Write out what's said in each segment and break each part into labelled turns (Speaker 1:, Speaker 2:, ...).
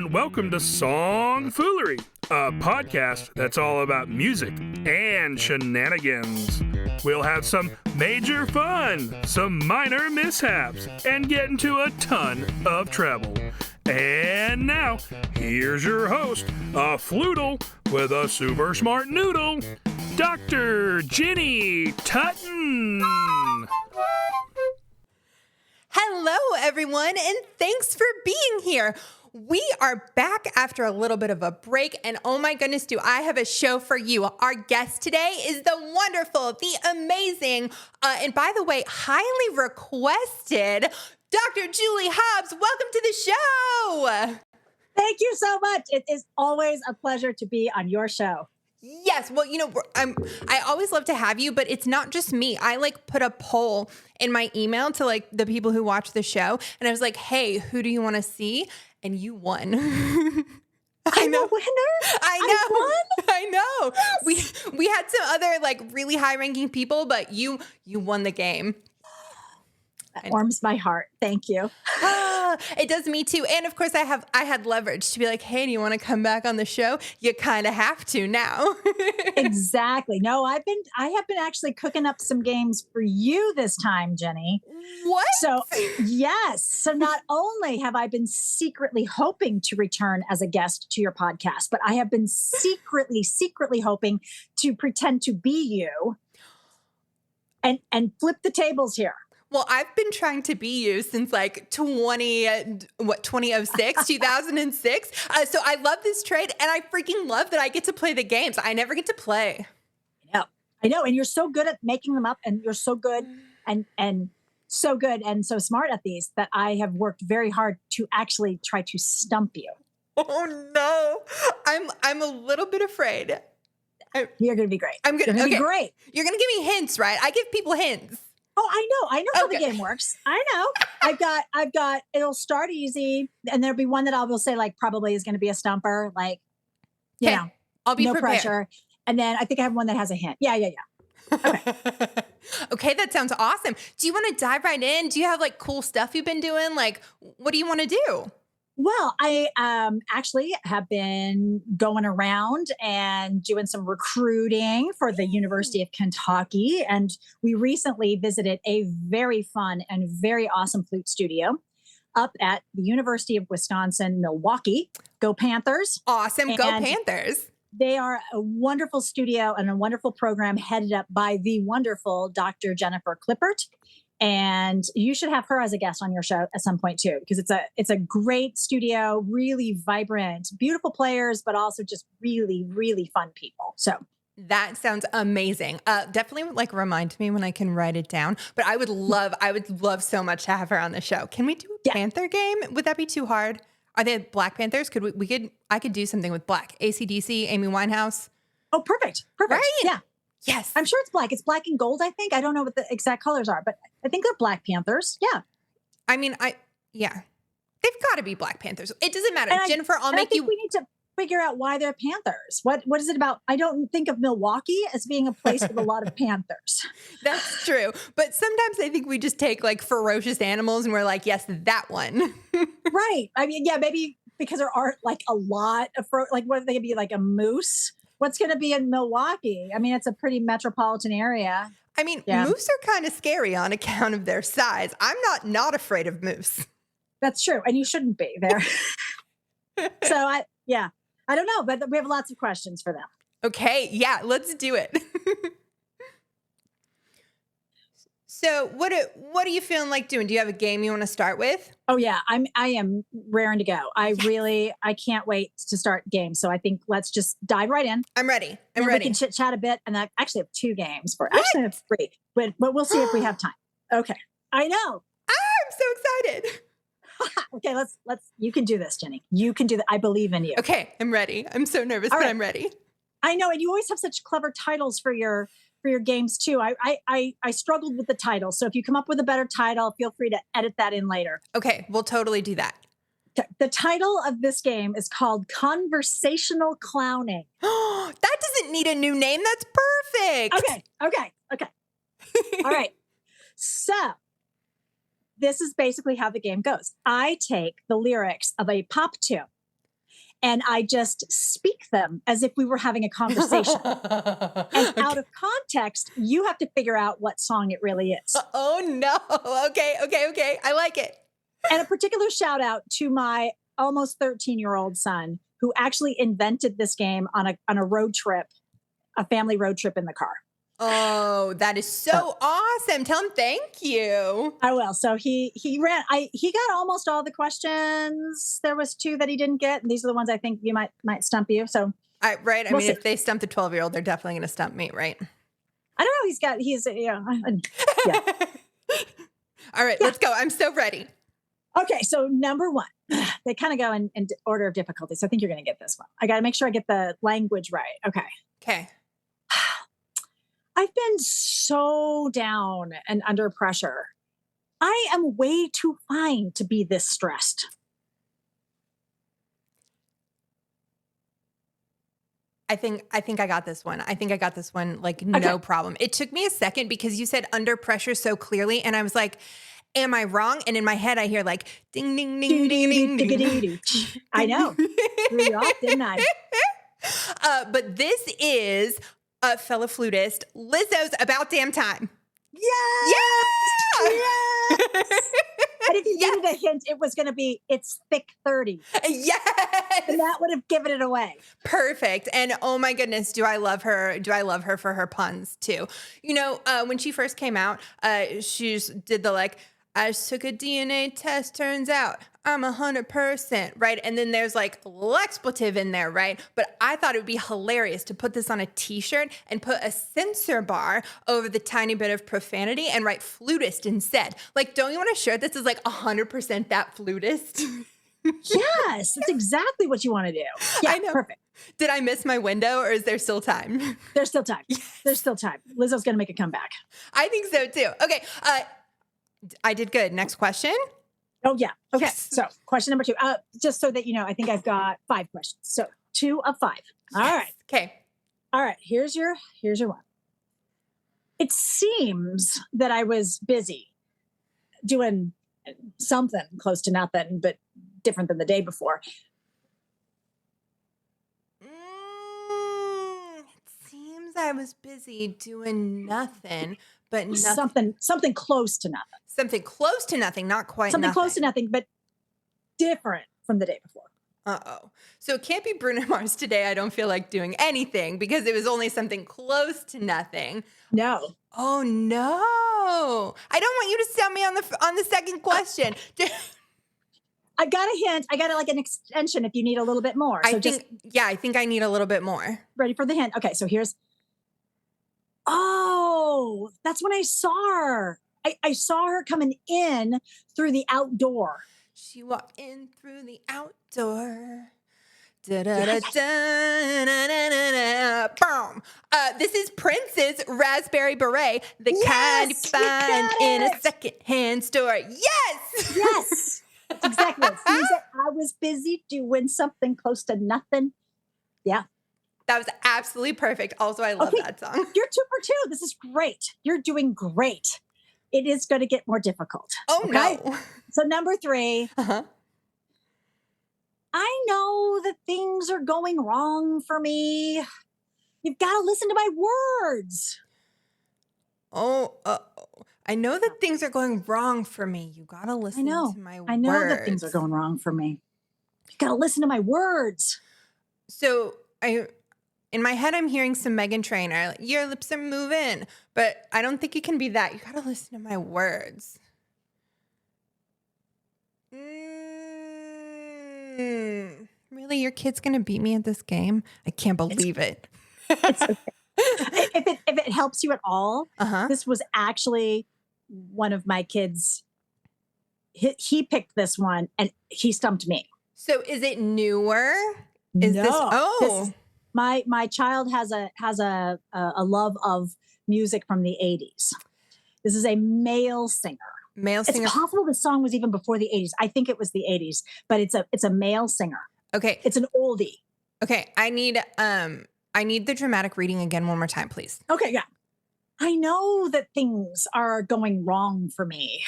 Speaker 1: and welcome to SongFoolery, a podcast that's all about music and shenanigans. We'll have some major fun, some minor mishaps, and get into a ton of trouble. And now, here's your host, a flutile with a super smart noodle, Dr. Jenny Tutton.
Speaker 2: Hello, everyone, and thanks for being here. We are back after a little bit of a break, and oh my goodness, do I have a show for you. Our guest today is the wonderful, the amazing, and by the way, highly requested, Dr. Julie Hobbs. Welcome to the show.
Speaker 3: Thank you so much. It is always a pleasure to be on your show.
Speaker 2: Yes. Well, you know, I always love to have you, but it's not just me. I put a poll in my email to the people who watch the show. And I was like, hey, who do you want to see? And you won.
Speaker 3: I'm a winner.
Speaker 2: I know.
Speaker 3: Yes.
Speaker 2: We had some other really high ranking people, but you won the game.
Speaker 3: That warms my heart. Thank you.
Speaker 2: It does me too. And of course I had leverage to be like, hey, do you want to come back on the show? You kind of have to now.
Speaker 3: Exactly. No, I have been actually cooking up some games for you this time, Jenny.
Speaker 2: What?
Speaker 3: So yes. So not only have I been secretly hoping to return as a guest to your podcast, but I have been secretly hoping to pretend to be you and flip the tables here.
Speaker 2: Well, I've been trying to be you since 2006, 2006. So I love this trade, and I freaking love that I get to play the games. I never get to play.
Speaker 3: I know. And you're so good at making them up, and you're so good and so good and so smart at these that I have worked very hard to actually try to stump you.
Speaker 2: Oh no, I'm a little bit afraid.
Speaker 3: You're going to be great.
Speaker 2: I'm going
Speaker 3: to be great.
Speaker 2: You're going to give me hints, right? I give people hints.
Speaker 3: Oh, I know how the game works. I know. I've got, it'll start easy, and there'll be one that I will say probably is going to be a stumper, you know,
Speaker 2: I'll be
Speaker 3: no
Speaker 2: prepared.
Speaker 3: pressure. And then I think I have one that has a hint. Yeah. Okay.
Speaker 2: Okay, that sounds awesome. Do you want to dive right in? Do you have cool stuff you've been doing? What do you want to do?
Speaker 3: Well, I actually have been going around and doing some recruiting for the University of Kentucky. And we recently visited a very fun and very awesome flute studio up at the University of Wisconsin-Milwaukee. Go Panthers.
Speaker 2: Awesome. Go Panthers.
Speaker 3: They are a wonderful studio and a wonderful program headed up by the wonderful Dr. Jennifer Klippert. And you should have her as a guest on your show at some point too, because it's a great studio, really vibrant, beautiful players, but also just really, really fun people. So
Speaker 2: that sounds amazing. Definitely remind me when I can write it down. But I would love so much to have her on the show. Can we do a Panther game? Would that be too hard? Are they Black Panthers? I could do something with Black. AC/DC, Amy Winehouse.
Speaker 3: Oh, perfect.
Speaker 2: Right?
Speaker 3: Yeah.
Speaker 2: Yes.
Speaker 3: I'm sure it's black. It's black and gold, I think. I don't know what the exact colors are, but I think they're Black Panthers. Yeah.
Speaker 2: I mean, they've got to be Black Panthers. It doesn't matter. Jennifer,
Speaker 3: I think we need to figure out why they're Panthers. What is it about? I don't think of Milwaukee as being a place with a lot of Panthers.
Speaker 2: That's true. But sometimes I think we just take ferocious animals and we're like, yes, that one.
Speaker 3: Right. I mean, yeah, maybe because there aren't a lot of, what they could be a moose. What's going to be in Milwaukee? I mean, it's a pretty metropolitan area.
Speaker 2: I mean, moose are kind of scary on account of their size. I'm not afraid of moose.
Speaker 3: That's true. And you shouldn't be there. So I don't know, but we have lots of questions for them.
Speaker 2: Okay. Yeah, let's do it. So what are you feeling like doing? Do you have a game you want to start with?
Speaker 3: Oh yeah, I am raring to go. I can't wait to start games. So I think let's just dive right in.
Speaker 2: I'm ready. I'm ready.
Speaker 3: We can chit chat a bit, and I actually have 2 games for. Actually, I have 3, but we'll see if we have time. Okay, I know.
Speaker 2: I'm so excited.
Speaker 3: Okay, let's. You can do this, Jenny. You can do that. I believe in you.
Speaker 2: Okay, I'm ready. I'm so nervous, but I'm ready.
Speaker 3: I know, and you always have such clever titles for your games too. I struggled with the title. So if you come up with a better title, feel free to edit that in later.
Speaker 2: Okay, we'll totally do that.
Speaker 3: The title of this game is called Conversational Clowning.
Speaker 2: That doesn't need a new name. That's perfect.
Speaker 3: Okay. All right. So this is basically how the game goes. I take the lyrics of a pop tune and I just speak them as if we were having a conversation. And out of context, you have to figure out what song it really is.
Speaker 2: Oh, no. Okay. I like it.
Speaker 3: And a particular shout out to my almost 13-year-old son, who actually invented this game on a road trip, a family road trip in the car.
Speaker 2: Oh, that is so awesome. Tell him thank you.
Speaker 3: I will. So he got almost all the questions. There was 2 that he didn't get. And these are the ones I think you might stump you. So
Speaker 2: Right. I mean, if they stump the 12-year-old, they're definitely going to stump me, right?
Speaker 3: I don't know. Yeah.
Speaker 2: All right, let's go. I'm so ready.
Speaker 3: Okay. So number 1, they kind of go in order of difficulty. So I think you're going to get this one. I got to make sure I get the language right. Okay. I've been so down and under pressure. I am way too fine to be this stressed.
Speaker 2: I think I got this one. Like no problem. It took me a second because you said under pressure so clearly, and I was like, am I wrong? And in my head, I hear like ding, ding, ding, ding, ding, ding.
Speaker 3: I know. Threw you off, didn't I?
Speaker 2: But this is a fellow flutist, Lizzo's About Damn Time.
Speaker 3: Yes!
Speaker 2: Yeah!
Speaker 3: And if you needed a hint, it was going to be, it's thick 30.
Speaker 2: Yes!
Speaker 3: And that would have given it away.
Speaker 2: Perfect. And oh my goodness, do I love her. Do I love her for her puns too. You know, when she first came out, she just did the like, I just took a DNA test, turns out I'm 100%, right? And then there's like a little expletive in there, right? But I thought it would be hilarious to put this on a t-shirt and put a censor bar over the tiny bit of profanity and write flutist instead. Like, don't you want a shirt that says like 100% that flutist?
Speaker 3: Yes, that's exactly what you want to do. Yeah,
Speaker 2: I know.
Speaker 3: Perfect.
Speaker 2: Did I miss my window or is there still time?
Speaker 3: There's still time.
Speaker 2: Yes.
Speaker 3: There's still time. Lizzo's going to make a comeback.
Speaker 2: I think so too. Okay. I did good. Next question.
Speaker 3: Oh, yeah. Okay. So question number 2, just so that you know, I think I've got 5 questions. So 2 of 5. All right.
Speaker 2: Okay.
Speaker 3: All right. Here's your one. It seems that I was busy doing something close to nothing, but different than the day before.
Speaker 2: It seems I was busy doing nothing, but nothing.
Speaker 3: Something close to nothing.
Speaker 2: Something close to nothing, not quite
Speaker 3: Something
Speaker 2: nothing.
Speaker 3: close to nothing, but different from the day before.
Speaker 2: Uh-oh. So it can't be Bruno Mars today. I don't feel like doing anything because it was only something close to nothing.
Speaker 3: No.
Speaker 2: Oh, no. I don't want you to sell me on the second question.
Speaker 3: I got a hint. I got like an extension if you need a little bit more.
Speaker 2: I think I need a little bit more.
Speaker 3: Ready for the hint? Okay, so here's. Oh, that's when I saw her. I saw her coming in through the outdoor.
Speaker 2: She walked in through the outdoor. Da-da-da-da-da-da-da-da. Boom. This is Prince's Raspberry Beret, the kind you find in a secondhand store. Yes!
Speaker 3: Yes! That's exactly it. Seems that I was busy doing something close to nothing. Yeah.
Speaker 2: That was absolutely perfect. Also, I love that song.
Speaker 3: You're 2 for 2. This is great. You're doing great. It is going to get more difficult.
Speaker 2: Oh,
Speaker 3: okay?
Speaker 2: no.
Speaker 3: So number 3.
Speaker 2: Uh-huh.
Speaker 3: I know that things are going wrong for me. You've got to listen to my words.
Speaker 2: Oh, I know that things are going wrong for me. You got to listen to my words.
Speaker 3: I know that things are going wrong for me. You got to listen to my words.
Speaker 2: So in my head, I'm hearing some Meghan Trainor. Like, your lips are moving, but I don't think it can be that. You got to listen to my words. Really? Your kid's going to beat me at this game? I can't believe it.
Speaker 3: It's okay. If it helps you at all, this was actually one of my kids. He picked this one and he stumped me.
Speaker 2: So is it newer?
Speaker 3: My child has a love of music from the 80s. This is a male singer. It's possible the song was even before the 80s. I think it was the 80s, but it's a male singer.
Speaker 2: Okay.
Speaker 3: It's an oldie.
Speaker 2: Okay. I need the dramatic reading again one more time, please.
Speaker 3: Okay, yeah. I know that things are going wrong for me.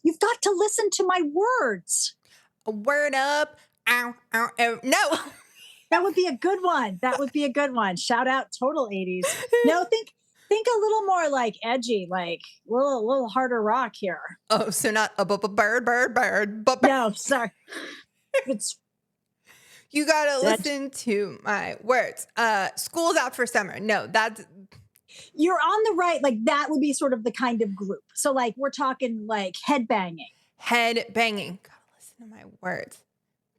Speaker 3: You've got to listen to my words.
Speaker 2: Word up. Ow, ow, ow. No.
Speaker 3: That would be a good one. That would be a good one. Shout out total 80s. No, think a little more like edgy, like a little harder rock here.
Speaker 2: Oh, so not a bird.
Speaker 3: No, sorry. It's
Speaker 2: You gotta listen to my words. School's out for summer. No,
Speaker 3: you're on the right. Like that would be sort of the kind of group. So like we're talking like head banging.
Speaker 2: Head banging. Gotta listen to my words.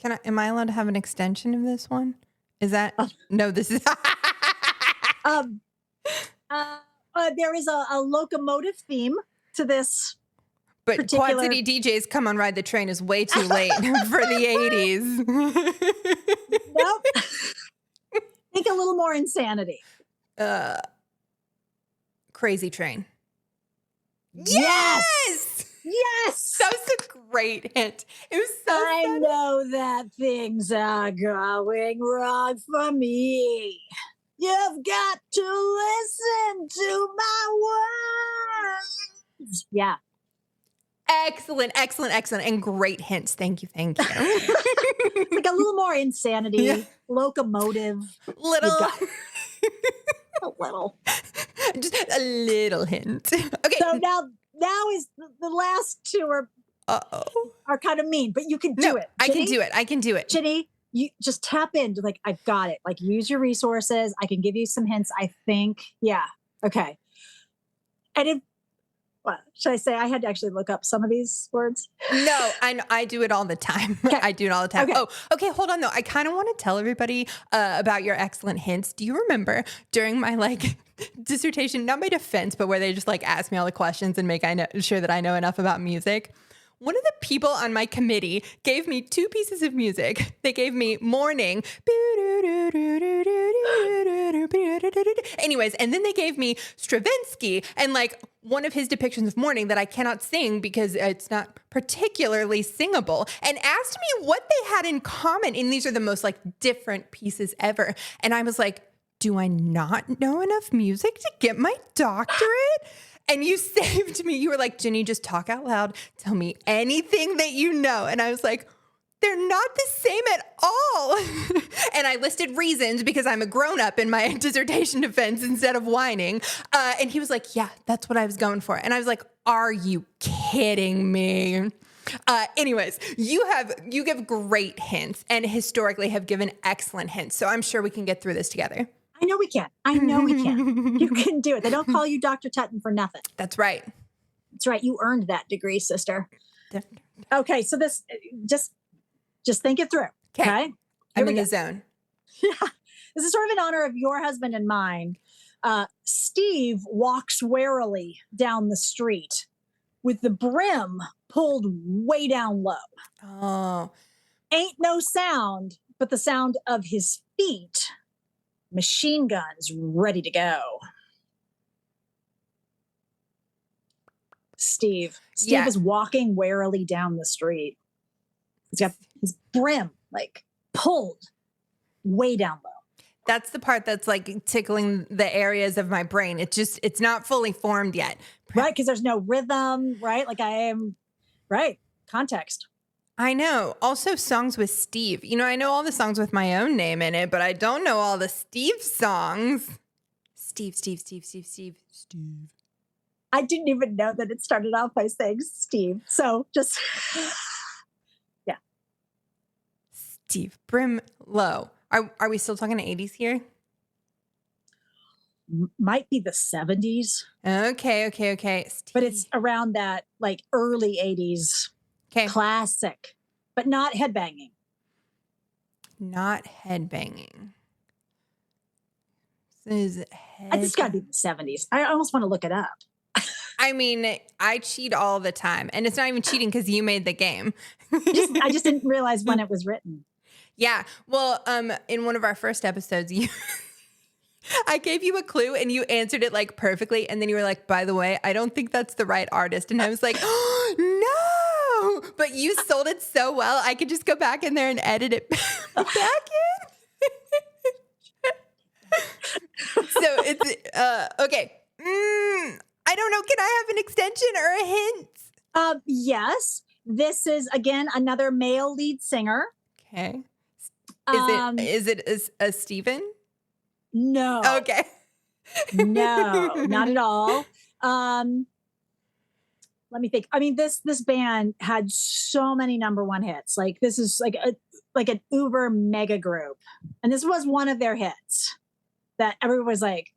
Speaker 2: Am I allowed to have an extension of this one? Is that no? This is.
Speaker 3: There is a locomotive theme to this.
Speaker 2: But
Speaker 3: particular...
Speaker 2: Quad City DJs Come on Ride the Train is way too late for the 80s.
Speaker 3: Nope. Think a little more insanity.
Speaker 2: Crazy Train.
Speaker 3: Yes!
Speaker 2: That was a great hint. It was so
Speaker 3: I
Speaker 2: funny.
Speaker 3: know that things are going wrong for me. You've got to listen to my words. Yeah.
Speaker 2: Excellent. And great hints. Thank you.
Speaker 3: Like a little more insanity, locomotive. A little.
Speaker 2: Just a little hint. Okay.
Speaker 3: So now is the last two are kind of mean, but you can do it.
Speaker 2: Ginny, I can do it.
Speaker 3: Ginny, you just tap into like, I've got it. Like use your resources. I can give you some hints. I think. Yeah. Okay. And what should I say? I had to actually look up some of these words.
Speaker 2: No, I do it all the time.
Speaker 3: Okay.
Speaker 2: I do it all the time.
Speaker 3: Okay.
Speaker 2: Oh, okay. Hold on though. I kind of want to tell everybody about your excellent hints. Do you remember during my dissertation, not my defense, but where they just ask me all the questions and make sure that I know enough about music? One of the people on my committee gave me 2 pieces of music. They gave me Morning. Anyways, and then they gave me Stravinsky and one of his depictions of morning that I cannot sing because it's not particularly singable, and asked me what they had in common. And these are the most different pieces ever. And I was like, do I not know enough music to get my doctorate? And you saved me. You were like, Ginny, just talk out loud. Tell me anything that you know. And I was like, they're not the same at all. And I listed reasons because I'm a grown-up in my dissertation defense instead of whining. And he was like, yeah, that's what I was going for. And I was like, are you kidding me? Anyways, you give great hints and historically have given excellent hints. So I'm sure we can get through this together.
Speaker 3: I know we can. You can do it. They don't call you Dr. Tutton for nothing.
Speaker 2: That's right.
Speaker 3: That's right. You earned that degree, sister. Okay. So this, just think it through. Okay.
Speaker 2: I'm in the zone.
Speaker 3: Yeah. This is sort of in honor of your husband and mine. Steve walks warily down the street with the brim pulled way down low.
Speaker 2: Oh.
Speaker 3: Ain't no sound but the sound of his feet. Machine guns ready to go. Steve is walking warily down the street. He's got his brim pulled way down low.
Speaker 2: That's the part that's tickling the areas of my brain. It's not fully formed yet.
Speaker 3: Right, because there's no rhythm, right? Context.
Speaker 2: I know. Also songs with Steve. I know all the songs with my own name in it, but I don't know all the Steve songs. Steve.
Speaker 3: I didn't even know that it started off by saying Steve. So just, yeah.
Speaker 2: Steve, brim low. Are we still talking 80s here?
Speaker 3: Might be the 70s.
Speaker 2: Okay. Steve.
Speaker 3: But it's around that early 80s.
Speaker 2: Okay.
Speaker 3: Classic, but not headbanging.
Speaker 2: Not headbanging. This
Speaker 3: It's got to be the 70s. I almost want to look it up.
Speaker 2: I mean, I cheat all the time, and it's not even cheating because you made the game.
Speaker 3: I just didn't realize when it was written.
Speaker 2: Yeah. Well, in one of our first episodes, I gave you a clue and you answered it perfectly, and then you were like, "By the way, I don't think that's the right artist," and I was like, "Oh, no!" But you sold it so well, I could just go back in there and edit it back in. So it's okay. I don't know. Can I have an extension or a hint?
Speaker 3: Yes. This is again another male lead singer.
Speaker 2: Okay. Is it a Steven?
Speaker 3: No.
Speaker 2: Okay.
Speaker 3: No, not at all. Let me think. I mean, this band had so many number one hits. Like this is like an uber mega group, and this was one of their hits that everyone was like,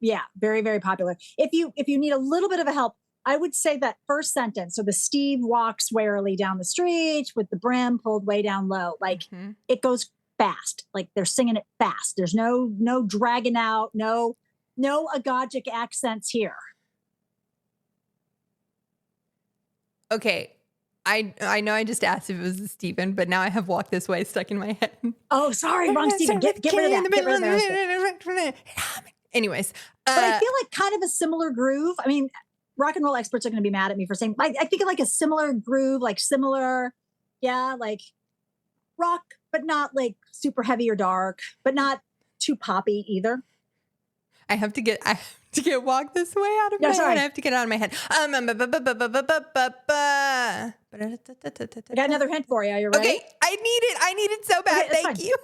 Speaker 3: yeah, very very popular. If you need a little bit of a help, I would say that first sentence. So the Steve walks warily down the street with the brim pulled way down low. Like it goes fast. Like they're singing it fast. There's no dragging out. No agogic accents here.
Speaker 2: Okay. I know I just asked if it was a Steven, but now I have Walk This Way stuck in my head.
Speaker 3: Oh, sorry, wrong Steven. Get rid of that.
Speaker 2: Anyways.
Speaker 3: But I feel like kind of a similar groove. I mean, rock and roll experts are going to be mad at me for saying, I think of like a similar groove, like similar, like rock, but not like super heavy or dark, but not too poppy either.
Speaker 2: I have to get Walk This Way out of my head. I have to get it out of my head. I
Speaker 3: got another hint for you. Are you ready?
Speaker 2: Okay, I need it so bad.
Speaker 3: Okay,
Speaker 2: Thank you.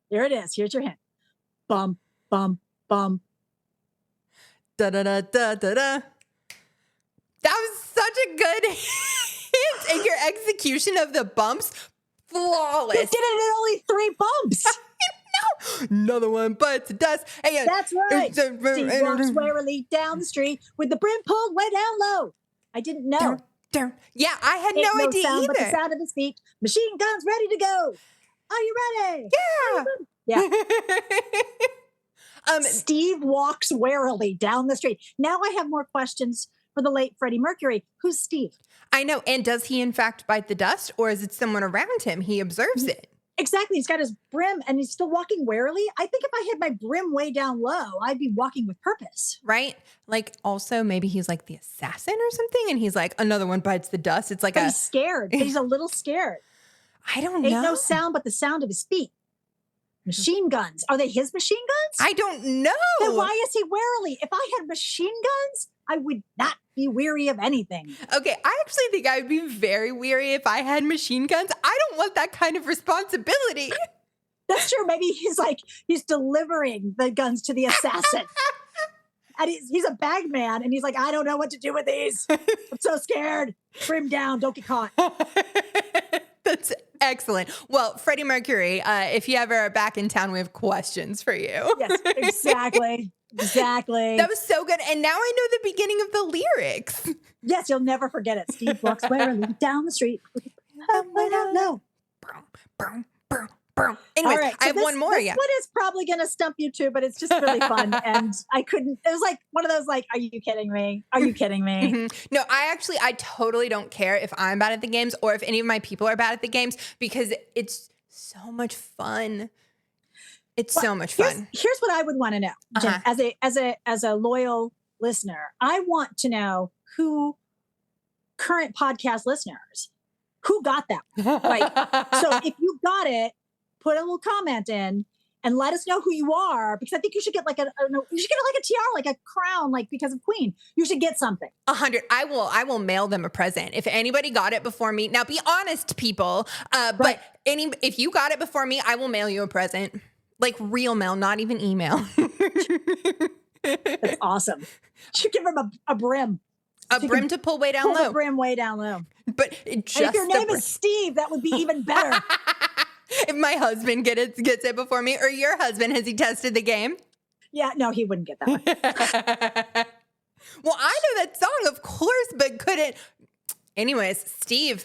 Speaker 3: Here it is. Here's your hint. Bum, bum, bum.
Speaker 2: Da da da da da da. That was such a good hint, and your execution of the bumps, flawless.
Speaker 3: You did it in only 3 bumps.
Speaker 2: Another one bites the dust. Hey,
Speaker 3: that's right. Steve walks warily down the street with the brim pulled way down low. I didn't know.
Speaker 2: Yeah, I had no idea
Speaker 3: sound
Speaker 2: either.
Speaker 3: But the sound of his feet. Machine guns ready to go. Are you ready?
Speaker 2: Yeah.
Speaker 3: Steve walks warily down the street. Now I have more questions for the late Freddie Mercury. Who's Steve?
Speaker 2: I know. And does he in fact bite the dust, or is it someone around him? He observes it.
Speaker 3: Exactly. He's got his brim and he's still walking warily. I think if I had my brim way down low, I'd be walking with purpose.
Speaker 2: Right? Like also maybe he's like the assassin or something and he's like, another one bites the dust. It's like
Speaker 3: he's scared. He's a little scared.
Speaker 2: I don't know.
Speaker 3: Ain't no sound but the sound of his feet. Machine guns. Are they his machine guns?
Speaker 2: I don't know.
Speaker 3: Then why is he warily? If I had machine guns, I would not be weary of anything.
Speaker 2: Okay, I actually think I would be very weary if I had machine guns. I don't want that kind of responsibility.
Speaker 3: That's true. Maybe he's delivering the guns to the assassin. And he's a bag man, and he's like, I don't know what to do with these. I'm so scared. Trim down. Don't get caught.
Speaker 2: That's excellent. Well, Freddie Mercury, if you ever are back in town, we have questions for you.
Speaker 3: Yes, exactly. Exactly.
Speaker 2: That was so good. And now I know the beginning of the lyrics.
Speaker 3: Yes, you'll never forget it. Steve walks warily down the street. No.
Speaker 2: Anyways,
Speaker 3: right, so
Speaker 2: I have one more.
Speaker 3: This one is probably going to stump you too, but it's just really fun. And it was like one of those like, are you kidding me? Are you kidding me?
Speaker 2: Mm-hmm. No, I totally don't care if I'm bad at the games or if any of my people are bad at the games because it's so much fun. It's so much fun.
Speaker 3: Here's what I would want to know, Jen, as a loyal listener. I want to know who current podcast listeners who got that. Like, so if you got it, put a little comment in and let us know who you are because I think you should get like a tiara, like a crown, like because of Queen. You should get something.
Speaker 2: 100. I will mail them a present. If anybody got it before me, now be honest, people. But if you got it before me, I will mail you a present. Like real mail, not even email.
Speaker 3: That's awesome. You should give him a brim.
Speaker 2: A brim to pull way down low.
Speaker 3: Pull the brim way down low.
Speaker 2: But
Speaker 3: if your name is Steve, that would be even better.
Speaker 2: If my husband gets it before me, or your husband, has he tested the game?
Speaker 3: Yeah, no, he wouldn't get that one.
Speaker 2: Well, I know that song, of course, but couldn't. Anyways, Steve.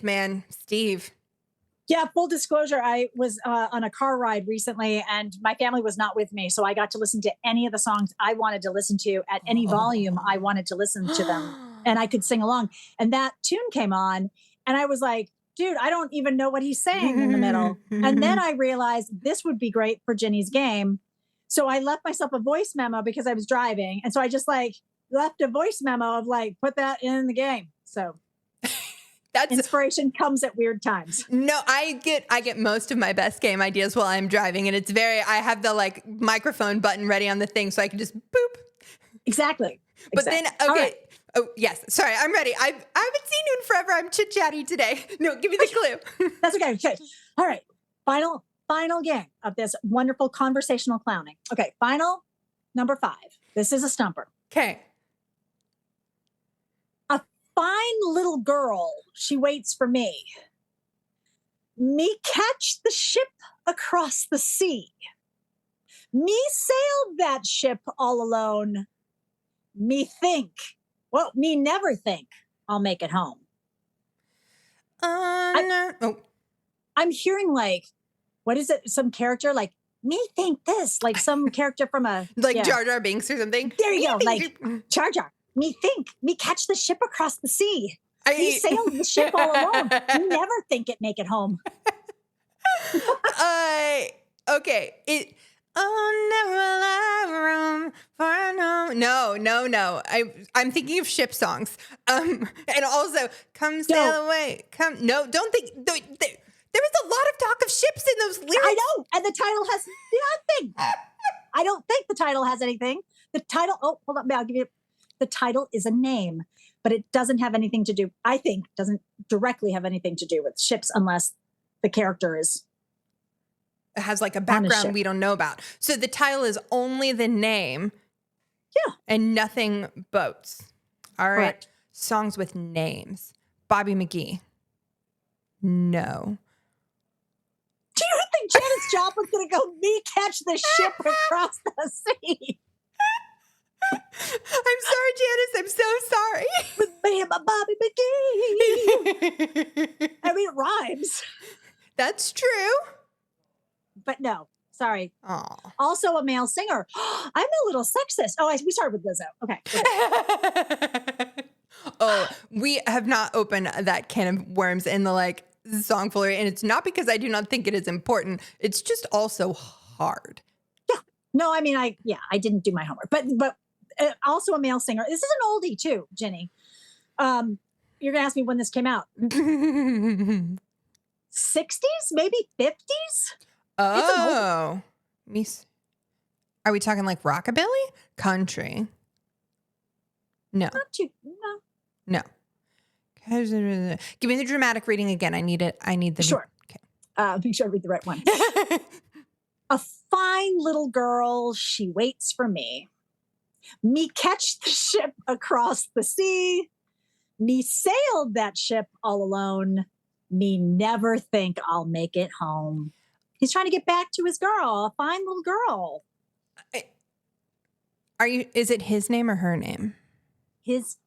Speaker 3: Yeah, full disclosure, I was on a car ride recently and my family was not with me. So I got to listen to any of the songs I wanted to listen to at any volume I wanted to listen to them. And I could sing along. And that tune came on and I was like, dude, I don't even know what he's saying in the middle. And then I realized this would be great for Ginny's game. So I left myself a voice memo because I was driving. And so I just left a voice memo of put that in the game. So that's inspiration comes at weird times.
Speaker 2: No, I get most of my best game ideas while I'm driving. And it's I have the microphone button ready on the thing so I can just boop.
Speaker 3: Exactly.
Speaker 2: But then, okay. Right. Oh, yes. Sorry, I'm ready. I haven't seen you in forever. I'm chit-chatty today. No, give me the clue.
Speaker 3: That's okay. All right. Final game of this wonderful conversational clowning. Okay, final number 5. This is a stumper.
Speaker 2: Okay.
Speaker 3: A fine little girl, she waits for me. Me catch the ship across the sea. Me sail that ship all alone. Me never think I'll make it home. I'm hearing like, what is it? Some character like, me think this, like some character from a
Speaker 2: Jar Jar Binks or something.
Speaker 3: There you go, like Jar Jar. Me catch the ship across the sea. Me sail the ship all alone. Me never think it make it home.
Speaker 2: Okay. Never lie room for no. I'm thinking of ship songs. And also, come sail away. Don't think. There was a lot of talk of ships in those lyrics.
Speaker 3: I know, and the title has nothing. I don't think the title has anything. The title, hold on, I'll give you, the title is a name, but it doesn't have anything to do, I think, doesn't directly have anything to do with ships unless the character is.
Speaker 2: It has like a background we don't know about. So the title is only the name.
Speaker 3: Yeah.
Speaker 2: And nothing boats. All right.
Speaker 3: Correct.
Speaker 2: Songs with names. Bobby McGee. No.
Speaker 3: Do you think Janis Joplin's going to go, me catch the ship across the sea?
Speaker 2: I'm sorry, Janis. I'm so sorry.
Speaker 3: With me and my Bobby McGee. I mean, it rhymes.
Speaker 2: That's true.
Speaker 3: But no, sorry.
Speaker 2: Aw.
Speaker 3: Also a male singer. I'm a little sexist. We started with Lizzo. Okay.
Speaker 2: We have not opened that can of worms in the songfoolery, and it's not because I do not think it is important. It's just also hard.
Speaker 3: Yeah. No, I mean, I didn't do my homework, but also a male singer. This is an oldie too, Jenny. You're gonna ask me when this came out. 60s, maybe 50s.
Speaker 2: Oh, are we talking like rockabilly? Country? No.
Speaker 3: Not too. No.
Speaker 2: Give me the dramatic reading again. I need it. I need the.
Speaker 3: Sure.
Speaker 2: Okay.
Speaker 3: Make sure I read the right one. A fine little girl, she waits for me. Me catch the ship across the sea. Me sailed that ship all alone. Me never think I'll make it home. He's trying to get back to his girl, a fine little girl.
Speaker 2: Is it his name or her name?
Speaker 3: His.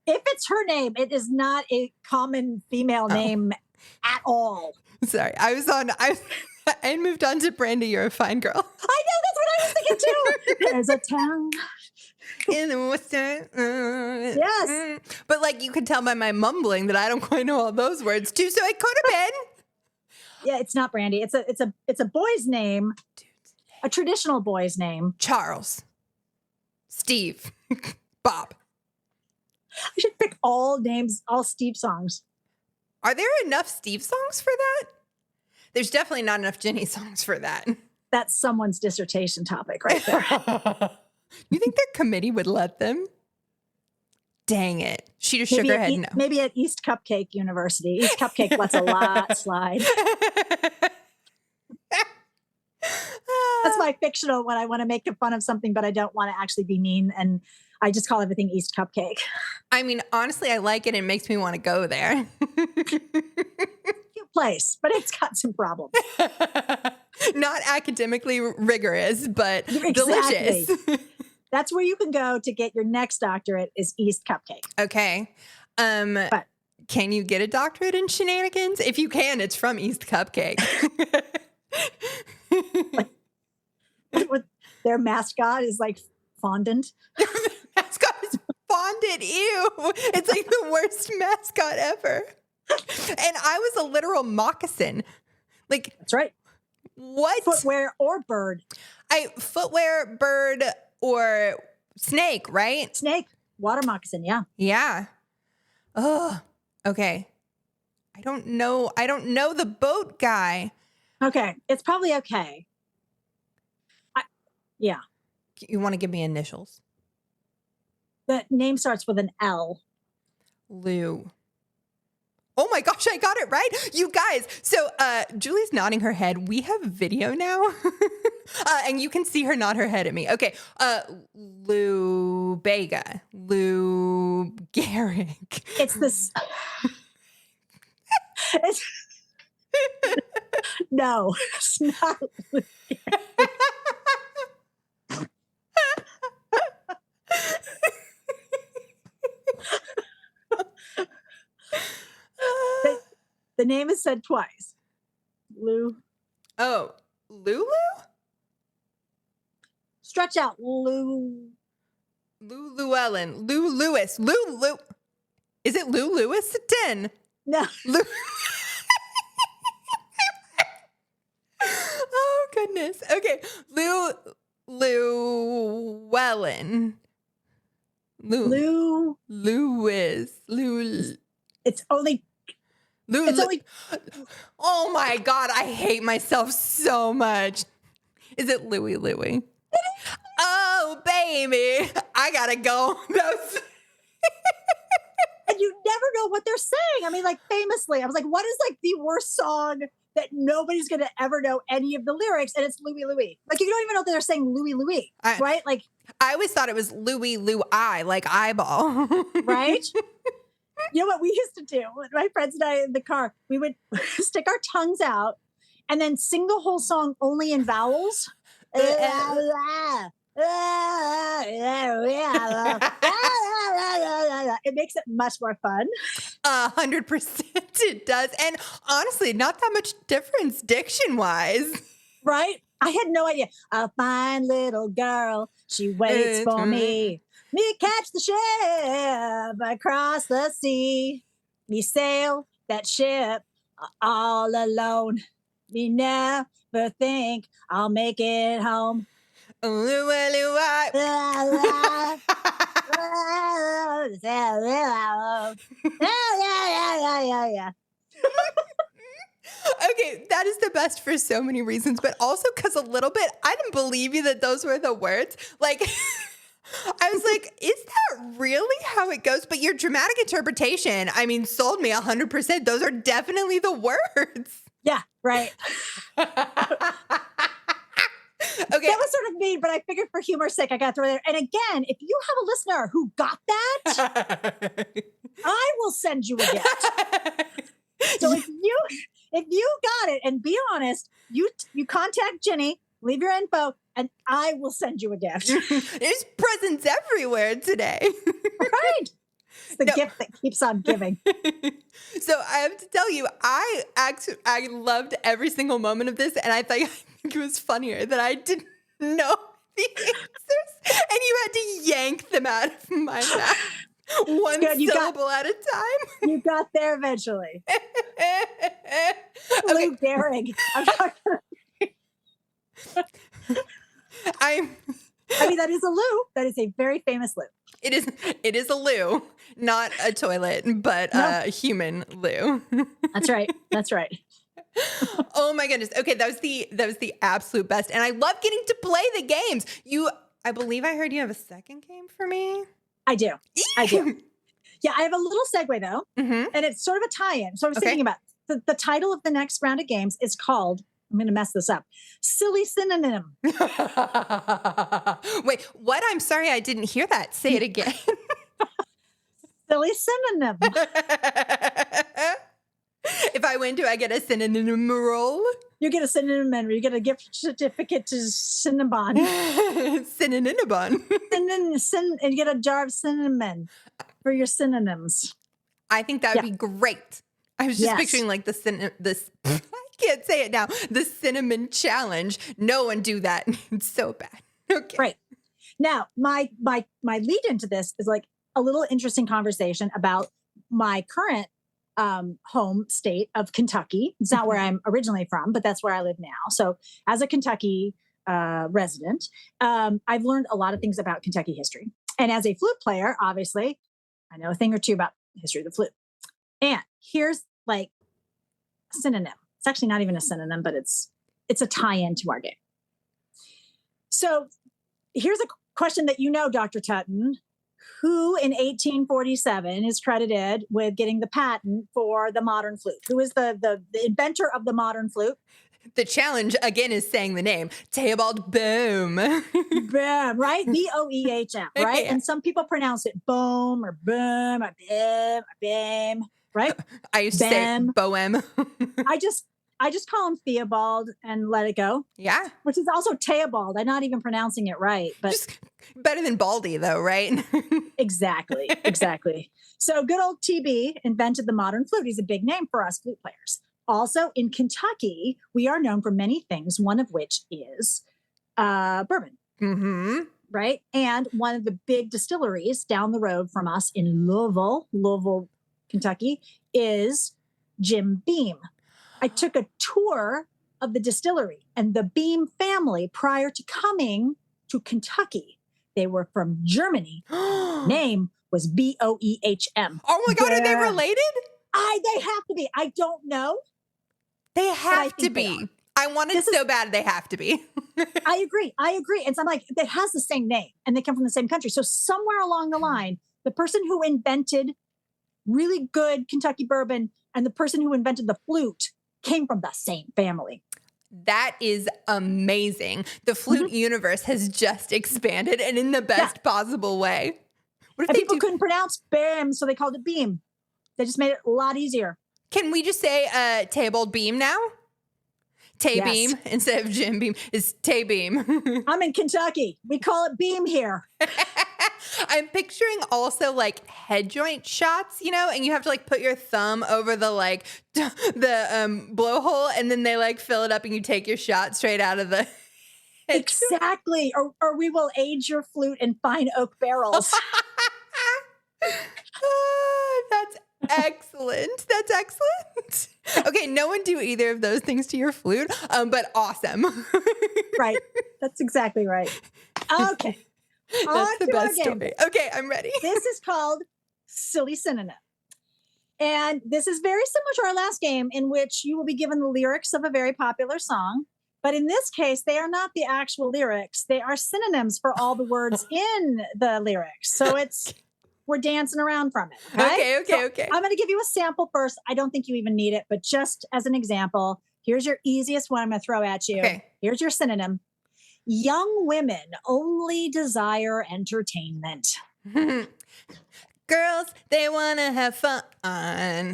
Speaker 3: If it's her name, it is not a common female name at all.
Speaker 2: Sorry, I moved on to Brandy. You're a fine girl.
Speaker 3: I know, that's what I was thinking too. There's a town
Speaker 2: in the western.
Speaker 3: Yes.
Speaker 2: But you could tell by my mumbling that I don't quite know all those words too. So it could have been.
Speaker 3: Yeah, it's not Brandy. It's a boy's name. A traditional boy's name.
Speaker 2: Charles. Steve. Bob.
Speaker 3: I should pick all Steve songs.
Speaker 2: Are there enough Steve songs for that? There's definitely not enough Jenny songs for that.
Speaker 3: That's someone's dissertation topic right there.
Speaker 2: You think their committee would let them? Dang it. She just shook her head no.
Speaker 3: Maybe at East Cupcake University. East Cupcake lets a lot slide. That's my fictional when I want to make fun of something, but I don't want to actually be mean. And I just call everything East Cupcake.
Speaker 2: I mean, honestly, I like it. It makes me want to go there.
Speaker 3: Cute place, but it's got some problems.
Speaker 2: Not academically rigorous, but
Speaker 3: exactly.
Speaker 2: Delicious.
Speaker 3: That's where you can go to get your next doctorate is East Cupcake.
Speaker 2: Okay. But can you get a doctorate in shenanigans? If you can, it's from East Cupcake.
Speaker 3: Their mascot is fondant.
Speaker 2: Mascot is fondant. Ew. It's the worst mascot ever. And I was a literal moccasin.
Speaker 3: That's right.
Speaker 2: What?
Speaker 3: Footwear or bird.
Speaker 2: Footwear, bird, or snake, right?
Speaker 3: Snake. Water moccasin, yeah.
Speaker 2: Yeah. Oh, okay. I don't know the boat guy.
Speaker 3: Okay. It's probably okay. Yeah.
Speaker 2: You want to give me initials?
Speaker 3: The name starts with an L.
Speaker 2: Lou. Oh my gosh, I got it right. You guys, so Julie's nodding her head. We have video now. And you can see her nod her head at me. Okay. Lou Bega. Lou Gehrig.
Speaker 3: It's this. No, it's not. The name is said twice. Lou.
Speaker 2: Oh, Lulu?
Speaker 3: Stretch out, Lou.
Speaker 2: Lou Llewellyn. Lou Lewis. Lou. Is it Lou Lewis? 10.
Speaker 3: No.
Speaker 2: Lou. Oh, goodness. Okay. Llewellyn. Lewis.
Speaker 3: It's only.
Speaker 2: Oh my God. I hate myself so much. Is it Louie? Oh, baby. I gotta go.
Speaker 3: And you never know what they're saying. I mean, like, famously, I was like, what is like the worst song that nobody's going to ever know any of the lyrics? And it's Louie. Like, you don't even know that they're saying Louie, right? Like,
Speaker 2: I always thought it was Louie, like eyeball.
Speaker 3: Right? You know what we used to do? My friends and I in the car, we would stick our tongues out and then sing the whole song only in vowels. It makes it much more fun.
Speaker 2: 100% it does. And honestly, not that much difference diction-wise.
Speaker 3: Right? I had no idea. A fine little girl, she waits for me. Me catch the ship across the sea. Me sail that ship all alone. Me never think I'll make it home.
Speaker 2: Okay, that is the best for so many reasons, but also because a little bit, I didn't believe you that those were the words. Like, I was like, is that really how it goes? But your dramatic interpretation, I mean, sold me 100%. Those are definitely the words.
Speaker 3: Yeah, right.
Speaker 2: Okay.
Speaker 3: That was sort of mean, but I figured for humor's sake, I got to throw it there. And again, if you have a listener who got that, I will send you a gift. So if you got it, and be honest, you contact Jenny, leave your info, and I will send you a gift.
Speaker 2: There's presents everywhere today.
Speaker 3: Right. It's the gift that keeps on giving.
Speaker 2: So I have to tell you, I loved every single moment of this, and I think it was funnier that I didn't know the answers, and you had to yank them out of my mouth. One syllable at a time.
Speaker 3: You got there eventually. Lou Gehrig.
Speaker 2: I
Speaker 3: mean, that is a Lou. That is a very famous Lou.
Speaker 2: It is a loo, not a toilet, but a human loo.
Speaker 3: That's right.
Speaker 2: Oh my goodness. Okay, that was the absolute best. And I love getting to play the games. I believe I heard you have a second game for me.
Speaker 3: I do. Yeah, I have a little segue though. Mm-hmm. And it's sort of a tie-in. So I was thinking about the title of the next round of games is called, I'm going to mess this up, Silly Synonym.
Speaker 2: Wait, what? I'm sorry, I didn't hear that. Say it again.
Speaker 3: Silly Synonym.
Speaker 2: If I win, do I get a synonym roll?
Speaker 3: You get a synonym and you get a gift certificate to Cinnabon.
Speaker 2: Cinnabon.
Speaker 3: And you get a jar of cinnamon for your synonyms.
Speaker 2: I think that would be great. I was just picturing like this. I can't say it now. The cinnamon challenge. No one do that. It's so bad. Okay.
Speaker 3: Right. Now, my lead into this is like a little interesting conversation about my current home state of Kentucky. It's not where I'm originally from, but that's where I live now. So as a Kentucky resident, I've learned a lot of things about Kentucky history. And as a flute player, obviously, I know a thing or two about the history of the flute. And here's like a synonym. It's actually not even a synonym, but it's a tie-in to our game. So here's a question that you know, Dr. Tutton. who in 1847 is credited with getting the patent for the modern flute? Who is the inventor of the modern flute?
Speaker 2: The challenge, again, is saying the name. Theobald Boehm.
Speaker 3: Boehm, right? Boehm, right?
Speaker 2: Yeah.
Speaker 3: And some people pronounce it boom or boom or bim or bim, right?
Speaker 2: I used to say Boehm.
Speaker 3: I just call him Theobald and let it go.
Speaker 2: Yeah.
Speaker 3: Which is also Theobald. I'm not even pronouncing it right, but
Speaker 2: Just better than Baldy, though, right?
Speaker 3: exactly. So good old TB invented the modern flute. He's a big name for us flute players. Also in Kentucky, we are known for many things, one of which is bourbon.
Speaker 2: Mm-hmm.
Speaker 3: Right? And one of the big distilleries down the road from us in Louisville, Kentucky, is Jim Beam. I took a tour of the distillery, and the Beam family, prior to coming to Kentucky, they were from Germany. Name was Boehm.
Speaker 2: Oh my God, are they related?
Speaker 3: They have to be. I don't know.
Speaker 2: They have to
Speaker 3: think they
Speaker 2: be. I wanted so bad they have to be.
Speaker 3: I agree. And so I'm like, it has the same name and they come from the same country. So somewhere along the line, the person who invented really good Kentucky bourbon and the person who invented the flute came from the same family.
Speaker 2: That is amazing. The flute universe has just expanded and in the best possible way. What if
Speaker 3: people couldn't pronounce Beam, so they called it Beam. They just made it a lot easier.
Speaker 2: Can we just say Theobald Beam now? Beam instead of Jim Beam is Beam.
Speaker 3: I'm in Kentucky. We call it Beam here.
Speaker 2: I'm picturing also like head joint shots, and you have to like put your thumb over the like the blowhole, and then they like fill it up, and you take your shot straight out of the.
Speaker 3: Exactly. Or we will age your flute in fine oak barrels.
Speaker 2: That's excellent. That's excellent. Okay, no one do either of those things to your flute, but awesome.
Speaker 3: Right. That's exactly right. Okay.
Speaker 2: That's the best story. Okay, I'm ready.
Speaker 3: This is called Silly Synonym. And this is very similar to our last game, in which you will be given the lyrics of a very popular song. But in this case, they are not the actual lyrics. They are synonyms for all the words in the lyrics. So we're dancing around from it.
Speaker 2: Okay.
Speaker 3: I'm going to give you a sample first. I don't think you even need it, but just as an example, here's your easiest one I'm going to throw at you.
Speaker 2: Okay.
Speaker 3: Here's your synonym. Young women only desire entertainment.
Speaker 2: Girls, they want to have fun.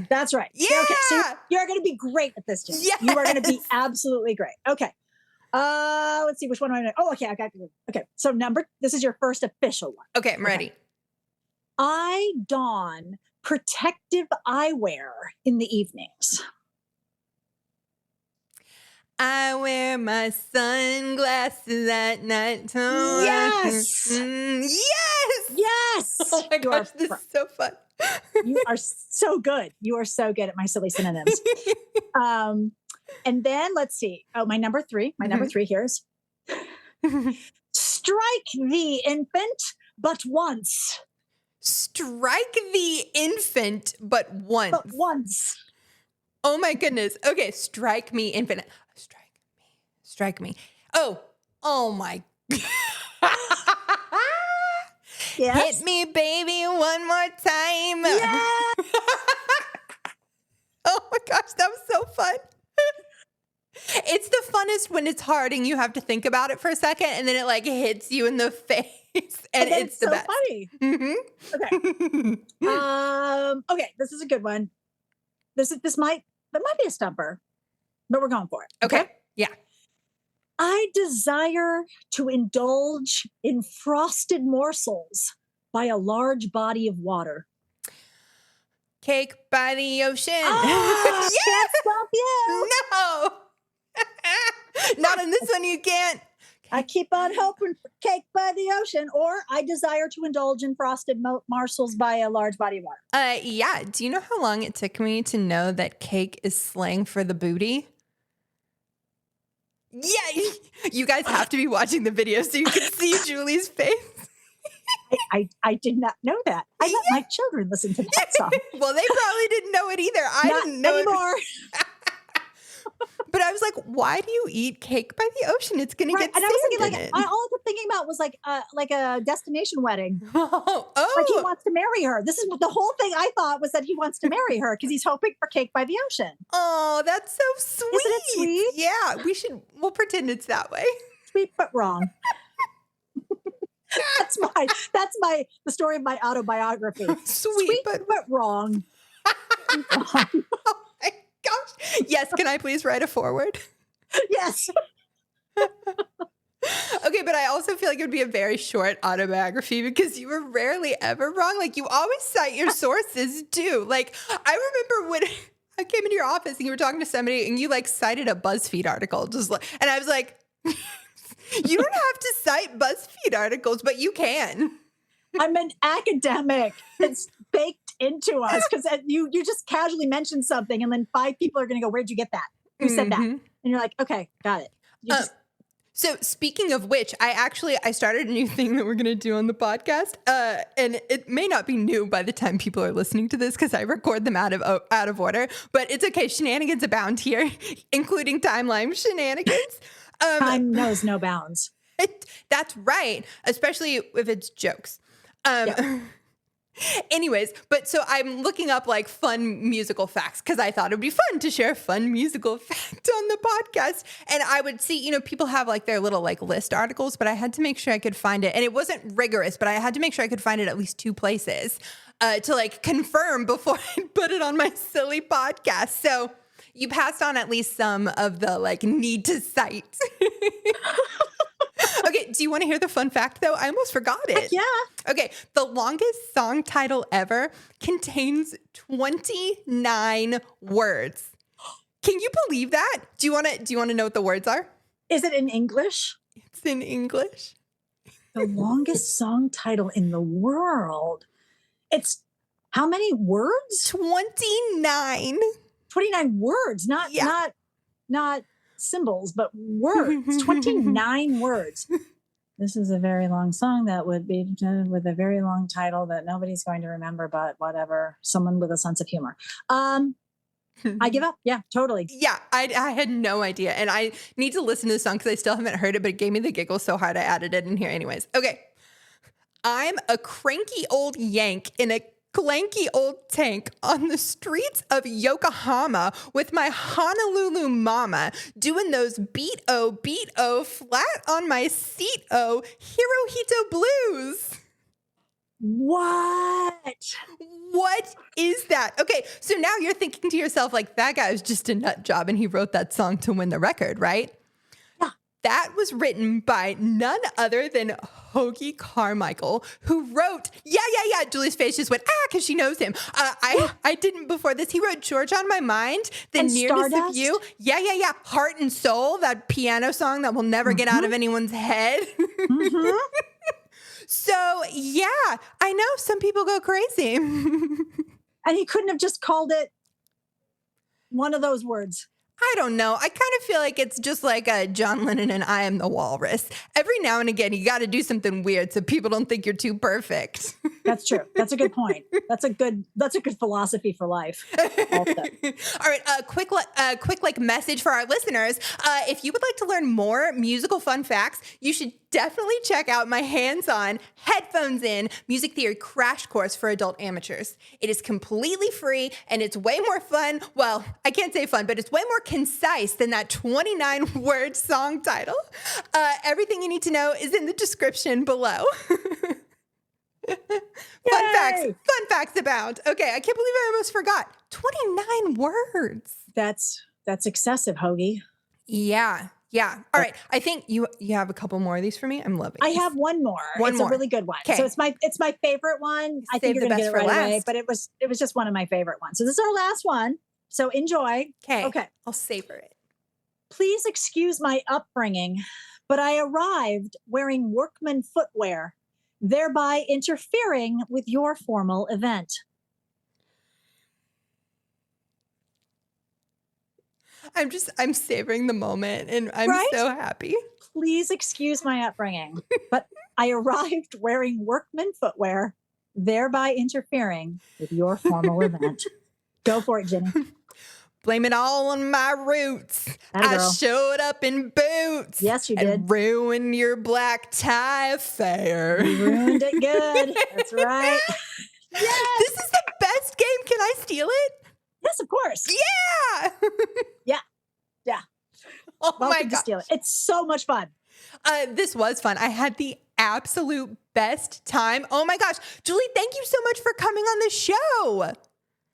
Speaker 3: That's right.
Speaker 2: Yeah.
Speaker 3: Okay, so you're going to be great at this, Jim.
Speaker 2: Yes.
Speaker 3: You are going to be absolutely great. Okay. Let's see, which one am I going to? Oh, okay, I got you. Okay, so this is your first official one.
Speaker 2: Okay, I'm ready.
Speaker 3: I don protective eyewear in the evenings.
Speaker 2: I wear my sunglasses at night time.
Speaker 3: Yes.
Speaker 2: Yes. Oh my gosh, this is so fun.
Speaker 3: You are so good. You are so good at my silly synonyms. And then let's see. Oh, my number three. My number three here is strike the infant but once.
Speaker 2: Strike the infant but once.
Speaker 3: But once.
Speaker 2: Oh my goodness. Okay, strike me infant. Strike me. Oh my.
Speaker 3: Yes.
Speaker 2: Hit me, baby, one more time.
Speaker 3: Yeah.
Speaker 2: Oh my gosh, that was so fun. It's the funnest when it's hard and you have to think about it for a second, and then it like hits you in the face, and it's the
Speaker 3: so
Speaker 2: best.
Speaker 3: Funny.
Speaker 2: Mm-hmm.
Speaker 3: Okay. Okay, this is a good one. That might be a stumper, but we're going for it.
Speaker 2: Okay. Yeah.
Speaker 3: I desire to indulge in frosted morsels by a large body of water.
Speaker 2: Cake by the ocean.
Speaker 3: Ah, can't stop you.
Speaker 2: No. Not in this one, you can't.
Speaker 3: I keep on hoping for cake by the ocean, or I desire to indulge in frosted morsels by a large body of water.
Speaker 2: Yeah. Do you know how long it took me to know that cake is slang for the booty? Yeah, you guys have to be watching the video so you can see Julie's face.
Speaker 3: I did not know that. I let my children listen to that song.
Speaker 2: Well, they probably didn't know it either. I
Speaker 3: Not
Speaker 2: didn't know
Speaker 3: anymore.
Speaker 2: But I was like, why do you eat cake by the ocean? It's going to get
Speaker 3: And
Speaker 2: sand
Speaker 3: I was thinking,
Speaker 2: in it.
Speaker 3: all I kept thinking about was like a destination wedding.
Speaker 2: Oh,
Speaker 3: Like he wants to marry her. This is what the whole thing I thought was, that he wants to marry her because he's hoping for cake by the ocean.
Speaker 2: oh, that's so sweet.
Speaker 3: Isn't it sweet?
Speaker 2: Yeah, we'll pretend it's that way.
Speaker 3: Sweet but wrong. That's the story of my autobiography.
Speaker 2: Sweet
Speaker 3: but wrong.
Speaker 2: Oh my gosh. Yes, can I please write a foreword?
Speaker 3: Yes.
Speaker 2: Okay, but I also feel like it would be a very short autobiography because you were rarely ever wrong. Like, you always cite your sources too. Like, I remember when I came into your office and you were talking to somebody and you like cited a BuzzFeed article, and I was like, you don't have to cite BuzzFeed articles, but you can.
Speaker 3: I'm an academic. It's baked into us because you just casually mentioned something and then 5 people are going to go, where'd you get that? Who said that? And you're like, okay, got it.
Speaker 2: So speaking of which, I started a new thing that we're going to do on the podcast. And it may not be new by the time people are listening to this because I record them out of order, but it's okay. Shenanigans abound here, including timeline shenanigans.
Speaker 3: Time knows no bounds.
Speaker 2: That's right. Especially if it's jokes. Anyways, but so I'm looking up like fun musical facts because I thought it'd be fun to share a fun musical fact on the podcast. And I would see, people have like their little like list articles, but I had to make sure I could find it. And it wasn't rigorous, but I had to make sure I could find it at least 2 places to like confirm before I put it on my silly podcast. So you passed on at least some of the like need to cite. Okay, do you want to hear the fun fact, though? I almost forgot it.
Speaker 3: Heck yeah.
Speaker 2: Okay, the longest song title ever contains 29 words. Can you believe that? Do you want to know what the words are?
Speaker 3: Is it in English?
Speaker 2: It's in English.
Speaker 3: The longest song title in the world. It's how many words?
Speaker 2: 29.
Speaker 3: 29 words, not symbols, but words. 29 words. This is a very long song that would be with a very long title that nobody's going to remember, but whatever. Someone with a sense of humor. I give up. Yeah, totally.
Speaker 2: Yeah, I had no idea. And I need to listen to the song because I still haven't heard it, but it gave me the giggles so hard I added it in here anyways. Okay. I'm a cranky old Yank in a clanky old tank on the streets of Yokohama with my Honolulu mama doing those beat-o, flat on my seat-o, Hirohito blues.
Speaker 3: What?
Speaker 2: What is that? Okay, so now you're thinking to yourself, like, that guy was just a nut job and he wrote that song to win the record, right?
Speaker 3: Yeah.
Speaker 2: That was written by none other than Hoagie Carmichael, who wrote, yeah. Julie's face just went, because she knows him. I didn't before this. He wrote George on My Mind, The
Speaker 3: And
Speaker 2: Nearness
Speaker 3: Stardust?
Speaker 2: of You. Yeah. Heart and Soul, that piano song that will never get out of anyone's head.
Speaker 3: Mm-hmm.
Speaker 2: So, yeah, I know some people go crazy.
Speaker 3: And he couldn't have just called it one of those words.
Speaker 2: I don't know. I kind of feel like it's just like a John Lennon and I Am the Walrus. Every now and again, you got to do something weird so people don't think you're too perfect.
Speaker 3: That's true. That's a good point. That's a good philosophy for life. Also.
Speaker 2: All right. A quick like message for our listeners. If you would like to learn more musical fun facts, you should definitely check out my hands-on, headphones in music theory crash course for adult amateurs. It is completely free and it's way more fun. Well, I can't say fun, but it's way more concise than that 29-word song title. Everything you need to know is in the description below. Fun facts abound. Okay, I can't believe I almost forgot. 29 words.
Speaker 3: That's excessive, Hoagie.
Speaker 2: Yeah. All right. I think you have a couple more of these for me. I'm loving.
Speaker 3: I have one more. It's a really good one.
Speaker 2: Okay.
Speaker 3: So it's my favorite one. I think you're going to get it right away, but it was just one of my favorite ones. So this is our last one. So enjoy.
Speaker 2: Okay. I'll savor it.
Speaker 3: Please excuse my upbringing, but I arrived wearing workman footwear, thereby interfering with your formal event.
Speaker 2: I'm savoring the moment and I'm so happy.
Speaker 3: Please excuse my upbringing, but I arrived wearing workman footwear, thereby interfering with your formal event. Go for it, Jenny.
Speaker 2: Blame it all on my roots.
Speaker 3: Atta
Speaker 2: I
Speaker 3: girl.
Speaker 2: showed up in boots.
Speaker 3: Yes, you
Speaker 2: and
Speaker 3: did.
Speaker 2: ruined your black tie affair.
Speaker 3: You ruined it good. That's right. Yes.
Speaker 2: This is the best game. Can I steal it?
Speaker 3: Yes, of course.
Speaker 2: Yeah.
Speaker 3: Yeah.
Speaker 2: Oh my
Speaker 3: Welcome to
Speaker 2: god.
Speaker 3: steal it. It's so much fun.
Speaker 2: This was fun. I had the absolute best time. Oh my gosh. Julie, thank you so much for coming on the show.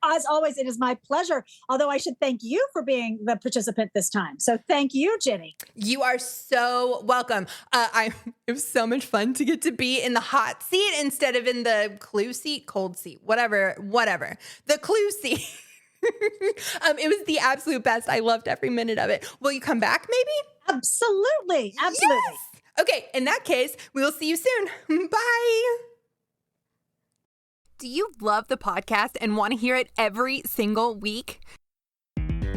Speaker 3: As always, it is my pleasure. Although I should thank you for being the participant this time. So thank you, Jenny.
Speaker 2: You are so welcome. It was so much fun to get to be in the hot seat instead of in the clue seat, cold seat, whatever. The clue seat. It was the absolute best. I loved every minute of it. Will you come back maybe?
Speaker 3: Absolutely.
Speaker 2: Yes. Okay, in that case, we will see you soon. Bye. Do you love the podcast and want to hear it every single week?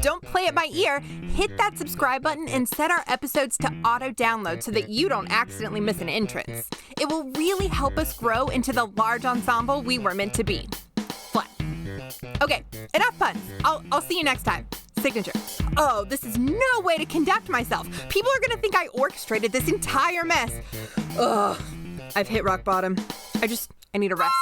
Speaker 2: Don't play it by ear. Hit that subscribe button and set our episodes to auto-download so that you don't accidentally miss an entrance. It will really help us grow into the large ensemble we were meant to be. Fun. Okay, enough puns. I'll see you next time. Signature. Oh, this is no way to conduct myself. People are gonna think I orchestrated this entire mess. Ugh, I've hit rock bottom. I need a rest.